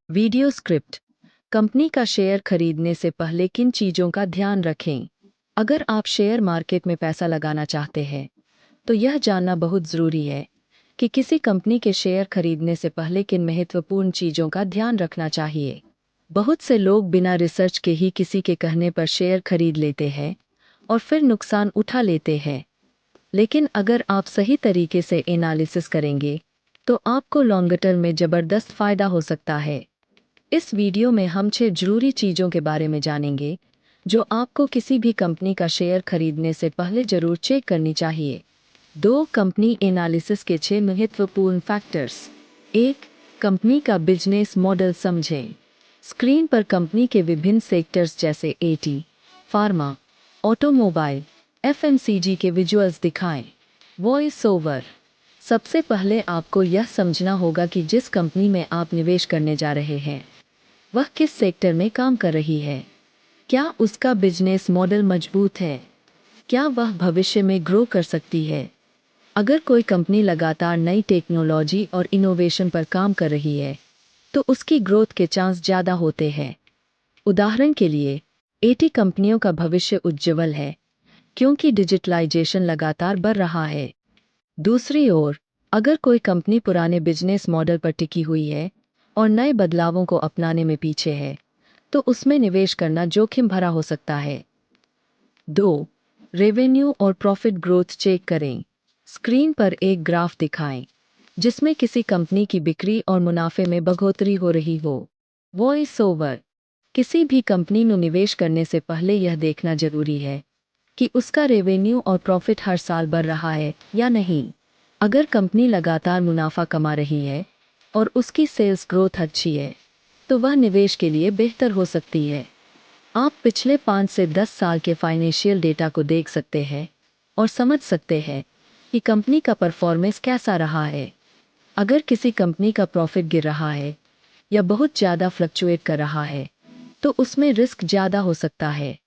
Video script. Company का share खरीदने से पहले किन चीज़ों का ध्यान रखें? अगर आप शेयर मार्केट में पैसा लगाना चाहते हैं, तो यह जानना बहुत ज़रूरी है कि किसी कंपनी के शेयर खरीदने से पहले किन महत्वपूर्ण चीज़ों का ध्यान रखना चाहिए। बहुत से लोग बिना रिसर्च के ही किसी के कहने पर शेयर खरीद लेते हैं और फिर नुकसान उठा लेते हैं। लेकिन अगर आप सही तरीके से एनालिसिस करेंगे, तो आपको लॉन्ग टर्म में ज़बरदस्त फ़ायदा हो सकता है। इस वीडियो में हम 6 जरूरी चीज़ों के बारे में जानेंगे जो आपको किसी भी कंपनी का शेयर खरीदने से पहले जरूर चेक करनी चाहिए। 2. कंपनी एनालिसिस के 6 महत्वपूर्ण फैक्टर्स। 1. कंपनी का बिजनेस मॉडल समझें। स्क्रीन पर कंपनी के विभिन्न सेक्टर्स जैसे एटी, फार्मा, ऑटोमोबाइल, एफएमसीजी के विजुअल्स दिखाएं। Voice over. सबसे पहले आपको यह समझना होगा कि जिस कंपनी में आप निवेश करने जा रहे हैं, वह किस सेक्टर में काम कर रही है। क्या उसका बिजनेस मॉडल मजबूत है? क्या वह भविष्य में ग्रो कर सकती है? अगर कोई कंपनी लगातार नई टेक्नोलॉजी और इनोवेशन पर काम कर रही है, तो उसकी ग्रोथ के चांस ज़्यादा होते हैं। उदाहरण के लिए, एटी कंपनियों का भविष्य उज्ज्वल है क्योंकि डिजिटलाइजेशन लगातार बढ़ रहा है। दूसरी ओर, अगर कोई कंपनी पुराने बिजनेस मॉडल पर टिकी हुई है और नए बदलावों को अपनाने में पीछे है, तो उसमें निवेश करना जोखिम भरा हो सकता है। 2. रेवेन्यू और प्रॉफिट ग्रोथ चेक करें। स्क्रीन पर एक ग्राफ दिखाएं जिसमें किसी कंपनी की बिक्री और मुनाफे में बढ़ोतरी हो रही हो। Voice over. किसी भी कंपनी में निवेश करने से पहले यह देखना जरूरी है कि उसका रेवेन्यू और प्रॉफिट हर साल बढ़ रहा है या नहीं। अगर कंपनी लगातार मुनाफा कमा रही है और उसकी सेल्स ग्रोथ अच्छी है, तो वह निवेश के लिए बेहतर हो सकती है। आप पिछले 5 से 10 साल के फाइनेंशियल डेटा को देख सकते हैं और समझ सकते हैं कि कंपनी का परफॉर्मेंस कैसा रहा है। अगर किसी कंपनी का प्रॉफिट गिर रहा है या बहुत ज़्यादा फ्लक्चुएट कर रहा है, तो उसमें रिस्क ज़्यादा हो सकता है।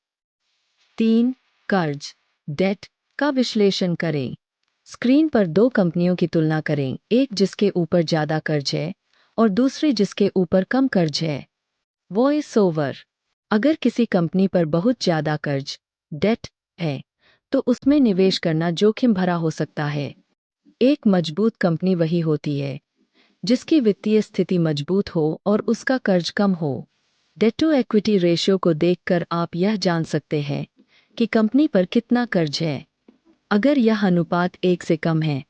3. कर्ज, डेट का विश्लेषण करें। स्क्रीन पर 2 कंपनियों की तुलना करें, एक जिसके ऊपर ज़्यादा कर्ज है और दूसरी जिसके ऊपर कम कर्ज है। Voice over. अगर किसी कंपनी पर बहुत ज़्यादा कर्ज, डेट है, तो उसमें निवेश करना जोखिम भरा हो सकता है। एक मजबूत कंपनी वही होती है जिसकी वित्तीय स्थिति मजबूत हो और उसका कर्ज कम हो। डेट टू इक्विटी रेशियो को देखकर आप यह जान सकते हैं कि कंपनी पर कितना कर्ज है। अगर यह अनुपात 1 से कम है,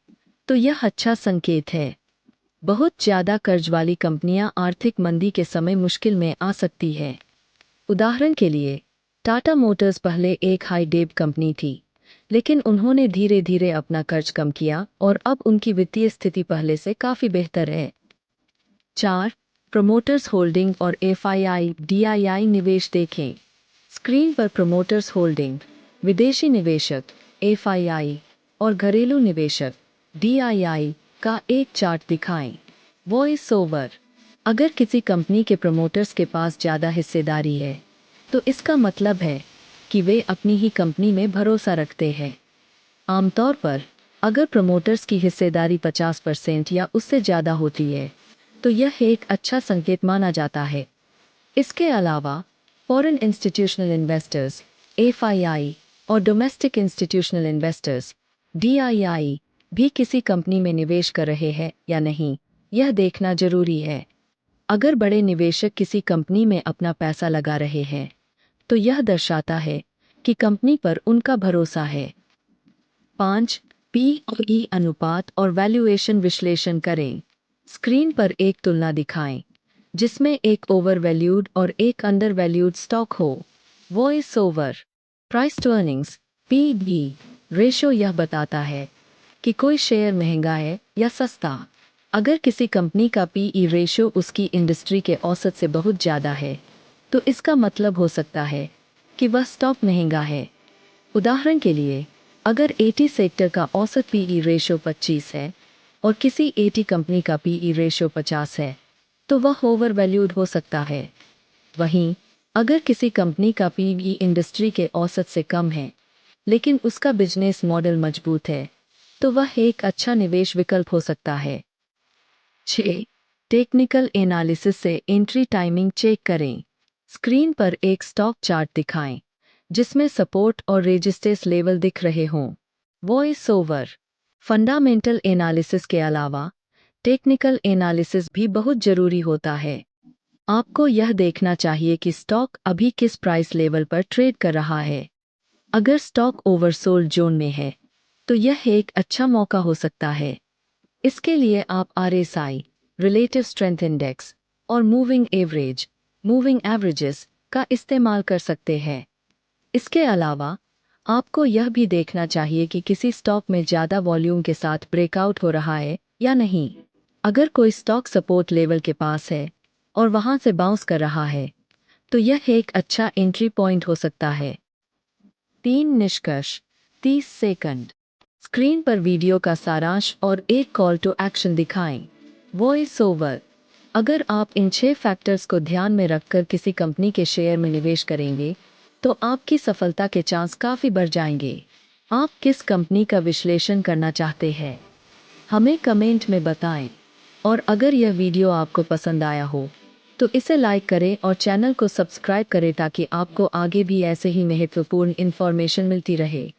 तो यह अच्छा संकेत है। बहुत ज़्यादा कर्ज वाली कंपनियां आर्थिक मंदी के समय मुश्किल में आ सकती है। उदाहरण के लिए, टाटा मोटर्स पहले एक हाई डेब्ट कंपनी थी, लेकिन उन्होंने धीरे धीरे अपना कर्ज कम किया और अब उनकी वित्तीय स्थिति पहले से काफ़ी बेहतर है। 4. प्रमोटर्स होल्डिंग और एफआईआई डीआईआई निवेश देखें। स्क्रीन पर प्रमोटर्स होल्डिंग, विदेशी निवेशक एफआईआई और घरेलू निवेशक डीआईआई का एक चार्ट दिखाएं। Voice over. अगर किसी कंपनी के प्रमोटर्स के पास ज़्यादा हिस्सेदारी है, तो इसका मतलब है कि वे अपनी ही कंपनी में भरोसा रखते हैं। आमतौर पर, अगर प्रमोटर्स की हिस्सेदारी 50% या उससे ज़्यादा होती है, तो यह एक अच्छा संकेत माना जाता है। इसके अलावा, फॉरेन इंस्टीट्यूशनल इन्वेस्टर्स एफआईआई और डोमेस्टिक इंस्टीट्यूशनल इन्वेस्टर्स डीआईआई भी किसी कंपनी में निवेश कर रहे हैं या नहीं, यह देखना जरूरी है। अगर बड़े निवेशक किसी कंपनी में अपना पैसा लगा रहे हैं, तो यह दर्शाता है कि कंपनी पर उनका भरोसा है। 5. पी और ई अनुपात और वैल्यूएशन विश्लेषण करें। स्क्रीन पर एक तुलना दिखाएं जिसमें एक ओवर वैल्यूड और एक अंडर वैल्यूड स्टॉक हो। Voice over. Price to earnings PB ratio यह बताता है कि कोई शेयर महंगा है या सस्ता। अगर किसी कंपनी का पीई रेशो उसकी इंडस्ट्री के औसत से बहुत ज़्यादा है, तो इसका मतलब हो सकता है कि वह स्टॉक महंगा है। उदाहरण के लिए, अगर एटी सेक्टर का औसत पीई रेशो 25 है और किसी एटी कंपनी का पीई रेशो 50 है, तो वह ओवर वैल्यूड हो सकता है। वहीं, अगर किसी कंपनी का पीई इंडस्ट्री के औसत से कम है, लेकिन उसका बिजनेस मॉडल मजबूत है, तो वह एक अच्छा निवेश विकल्प हो सकता है। 6. टेक्निकल एनालिसिस से एंट्री टाइमिंग चेक करें। स्क्रीन पर एक स्टॉक चार्ट दिखाएं जिसमें सपोर्ट और रेजिस्टेंस लेवल दिख रहे हों। Voice over. फंडामेंटल एनालिसिस के अलावा टेक्निकल एनालिसिस भी बहुत ज़रूरी होता है। आपको यह देखना चाहिए कि स्टॉक अभी किस प्राइस लेवल पर ट्रेड कर रहा है। अगर स्टॉक ओवरसोल्ड जोन में है तो यह एक अच्छा मौका हो सकता है। इसके लिए आप RSI, रिलेटिव स्ट्रेंथ इंडेक्स और मूविंग एवरेजेस का इस्तेमाल कर सकते हैं। इसके अलावा आपको यह भी देखना चाहिए कि किसी स्टॉक में ज़्यादा वॉल्यूम के साथ ब्रेकआउट हो रहा है या नहीं। अगर कोई स्टॉक सपोर्ट लेवल के पास है और वहां से बाउंस कर रहा है तो यह एक अच्छा एंट्री पॉइंट हो सकता है। 3 निष्कर्ष। 30 सेकंड। स्क्रीन पर वीडियो का सारांश और एक कॉल टू एक्शन दिखाएं। Voice over. अगर आप इन 6 फैक्टर्स को ध्यान में रखकर किसी कंपनी के शेयर में निवेश करेंगे तो आपकी सफलता के चांस काफ़ी बढ़ जाएंगे। आप किस कंपनी का विश्लेषण करना चाहते हैं हमें कमेंट में बताएं। और अगर यह वीडियो आपको पसंद आया हो तो इसे लाइक करें और चैनल को सब्सक्राइब करें ताकि आपको आगे भी ऐसे ही महत्वपूर्ण इन्फॉर्मेशन मिलती रहे।